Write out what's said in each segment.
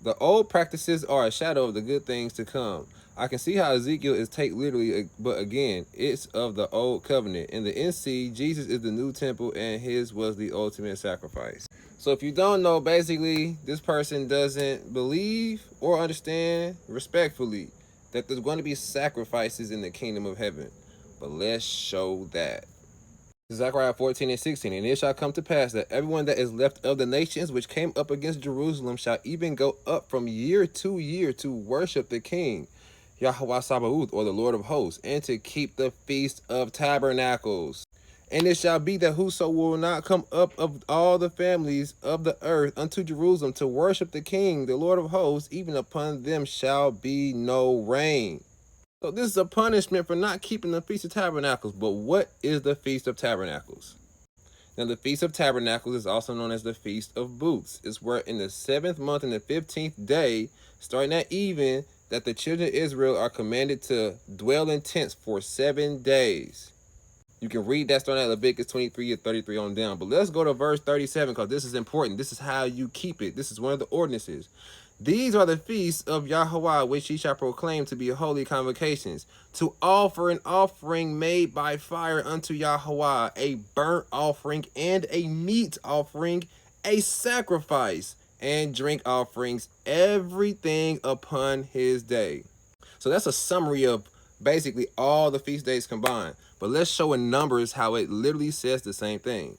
The old practices are a shadow of the good things to come. I can see how Ezekiel is take literally, but again, it's of the old covenant. In the NC, Jesus is the new temple and his was the ultimate sacrifice. So if you don't know, basically, this person doesn't believe or understand respectfully that there's going to be sacrifices in the kingdom of heaven. But let's show that. Zechariah 14:16, and it shall come to pass that everyone that is left of the nations which came up against Jerusalem shall even go up from year to year to worship the King, Yahweh Sabaoth, or the Lord of hosts, and to keep the Feast of Tabernacles. And it shall be that whoso will not come up of all the families of the earth unto Jerusalem to worship the King, the Lord of hosts, even upon them shall be no rain. So this is a punishment for not keeping the Feast of Tabernacles. But what is the Feast of Tabernacles? Now the Feast of Tabernacles is also known as the Feast of Booths. It's where in the 7th month and the 15th day, starting at even, that the children of Israel are commanded to dwell in tents for 7 days. You can read that starting at Leviticus 23 or 33 on down. But let's go to verse 37 because this is important. This is how you keep it. This is one of the ordinances. These are the feasts of Yahweh, which ye shall proclaim to be holy convocations, to offer an offering made by fire unto Yahweh, a burnt offering and a meat offering, a sacrifice, and drink offerings, everything upon his day. So that's a summary of basically all the feast days combined. But let's show in Numbers how it literally says the same thing.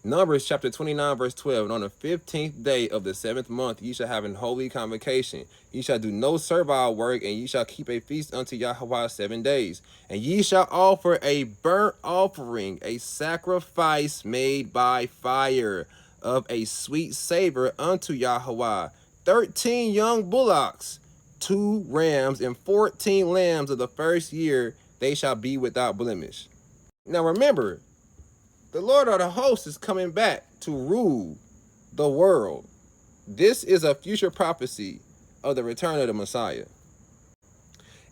Numbers chapter 29 verse 12, and on the 15th day of the 7th month ye shall have an holy convocation. Ye shall do no servile work, and ye shall keep a feast unto Yahweh 7 days. And ye shall offer a burnt offering, a sacrifice made by fire, of a sweet savor unto Yahweh, 13 young bullocks, 2 rams, and 14 lambs of the first year, they shall be without blemish. Now remember, the Lord of the hosts is coming back to rule the world. This is a future prophecy of the return of the Messiah.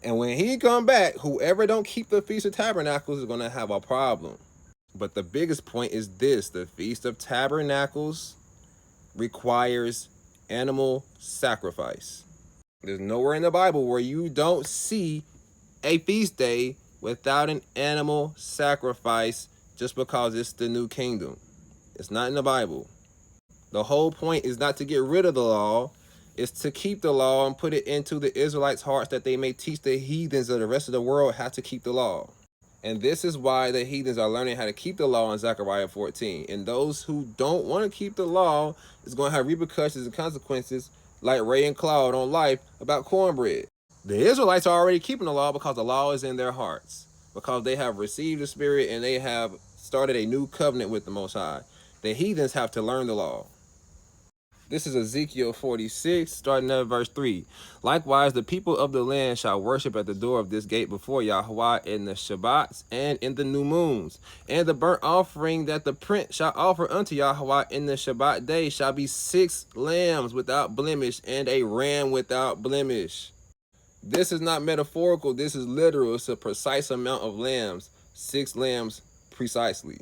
And when he come back, whoever don't keep the Feast of Tabernacles is going to have a problem. But the biggest point is this: the Feast of Tabernacles requires animal sacrifice. There's nowhere in the Bible where you don't see a feast day without an animal sacrifice just because it's the new kingdom. It's not in the Bible. The whole point is not to get rid of the law. It's to keep the law and put it into the Israelites' hearts that they may teach the heathens of the rest of the world how to keep the law. And this is why the heathens are learning how to keep the law in Zechariah 14. And those who don't want to keep the law is going to have repercussions and consequences like Ray and Claude on Life about cornbread. The Israelites are already keeping the law because the law is in their hearts, because they have received the Spirit and they have started a new covenant with the Most High. The heathens have to learn the law. This is Ezekiel 46, starting at verse 3. Likewise, the people of the land shall worship at the door of this gate before Yahweh in the Shabbats and in the new moons. And the burnt offering that the prince shall offer unto Yahweh in the Shabbat day shall be 6 lambs without blemish and a ram without blemish. This is not metaphorical. This is literal. It's a precise amount of lambs. 6 lambs precisely.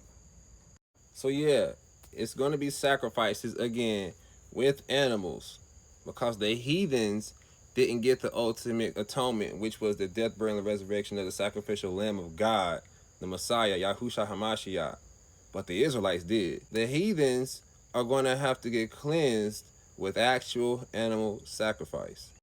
So yeah, it's going to be sacrifices again with animals, because the heathens didn't get the ultimate atonement, which was the death, burial, and resurrection of the sacrificial Lamb of God, the Messiah, Yahushua HaMashiach. But the Israelites did. The heathens are going to have to get cleansed with actual animal sacrifice.